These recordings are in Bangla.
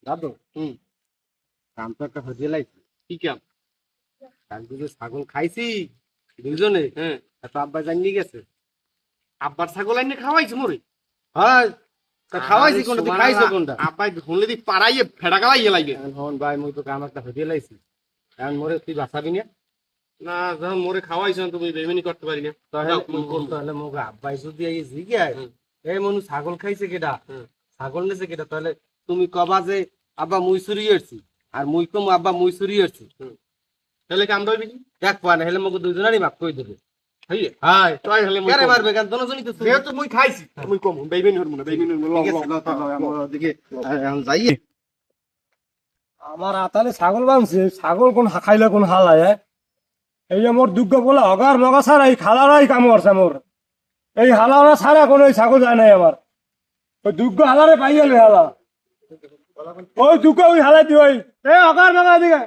দাদু কাম তো একটা হয়ে লাইছি। কি কাম? কালকে যে ছাগল খাইছি দুজনে, হ্যাঁ, এত আব্বা জানিয়ে গেছে। আব্বার ছাগল আইনে খাওয়াইছে মোরে। হ্যাঁ, তা খাওয়াইছি কোনটা, তুই খাইছো কোনটা? আব্বাই হলে দি পাড়াইয়ে ফেড়া গালাইয়ে লাগবে। এখন হন ভাই, মুই তো কাম একটা হয়ে লাইছি। এখন মোরে তুই বাঁচাবি না? না যখন মোরে খাওয়াইছেন তুমি বেইমানি করতে পারি না। যাও, মুই করবো। তাহলে মোক আব্বাই যদি এই জিগায় হুম। এই মনু ছাগল খাইছে কেডা, হুম। ছাগল নেছে কেডা, তাহলে তুমি কবা যে আব্বা মুই চুরি করছি, আর মুই কম আব্বা মুই চুরি করছি। তাহলে কাম দইবি কি? এক পা না হেলে মোক দুজনেরই মাফ করে দেবে। হইয়ে হাই তাই হলে মুই কেরে করবো। মারবে, কারণ দোনোজনই তো চুরি। যেহেতু মুই খাইছি মুই কম বেইমানি হরমু না, বেইমানি হরমু না। ঠিক আছে, লও, লও, আমরা ওদিকে এখন যাই। আমার আতালে ছাগল বানছে, ছাগল কোন খাইলে কোন হালায় এই যে মোর দুর্গ বলে হগার মগা ছাড়া এই খালারাই কাম করছে মোর। এই হালারা ছাড়া কোনো এই ছাগল যায় নাই আমার। ওই দুর্গ হালারে পাই গেলে হালা, ওই দুর্গ ওই হালাই দি ওই এই হগার মগা এদিকে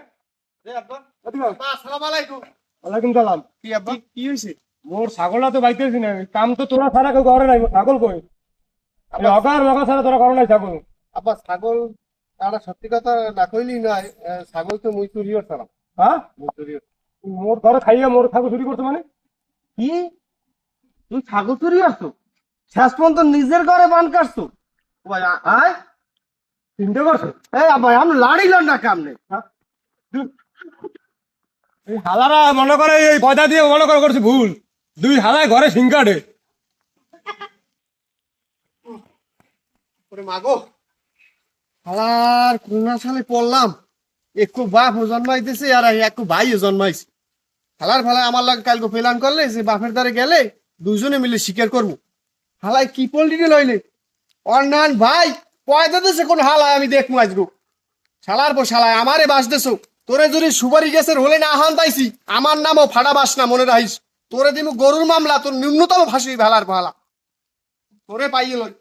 এদিকে। আব্বা আসসালামু আলাইকুম। ওয়ালাইকুম সালাম। কি আব্বা কি হইছে? মোর ছাগলটা তো বাইতেছি না, কাম তো তোরা ছাড়া কেউ করে নাই, মোর ছাগল কই? এই হগার মগা ছাড়া তোরা করো নাই ছাগল। আব্বা ছাগল তারা সত্যি কথা না কইলি নয়, ছাগল তো মুই চুরি করছিলাম। হ্যাঁ, মুই চুরি মোর ঘরে খাইয়া মোর ছাগল চুরি করছে মানে? কি? তুই ছাগল চুরি করছো? শেষ পর্যন্ত নিজের ঘরে বান কাটছো? ভাই আয় চিনতে করছো? এই আব্বা আমি লাড়িল না কামনে। এই হালারা মনে করে এই পয়দা দিয়ে মনে করে করছে ভুল, দুই হালায় ঘরে সিংকাটে। ওরে মাগো, হালার কোনা সালে পড়লাম, একটু বাপ জন্মাইতেছে আর একটু ভাইও জন্মাইছে। হালার ফালায় আমার লাগে কালকে প্ল্যান করলে যে বাপের দ্বারে গেলে দুজনে মিলে শিকার করবো। হালায় কি পল্টিকে লইলে অন্যান ভাই পয়দা দেশে কোন হালায় আমি দেখবো আজগো। শালার পর শালায় আমারে বাস দেছো, তোরে যদি সুপারি গেছের হলে না হান তাইছি আমার নামও ফাটা বাস না, মনে রাখিস। তোরে দিমু গরুর মামলা, তোর ন্যূনতম ফাঁসি ভালার ভালা তোরে পাইয়ে লই।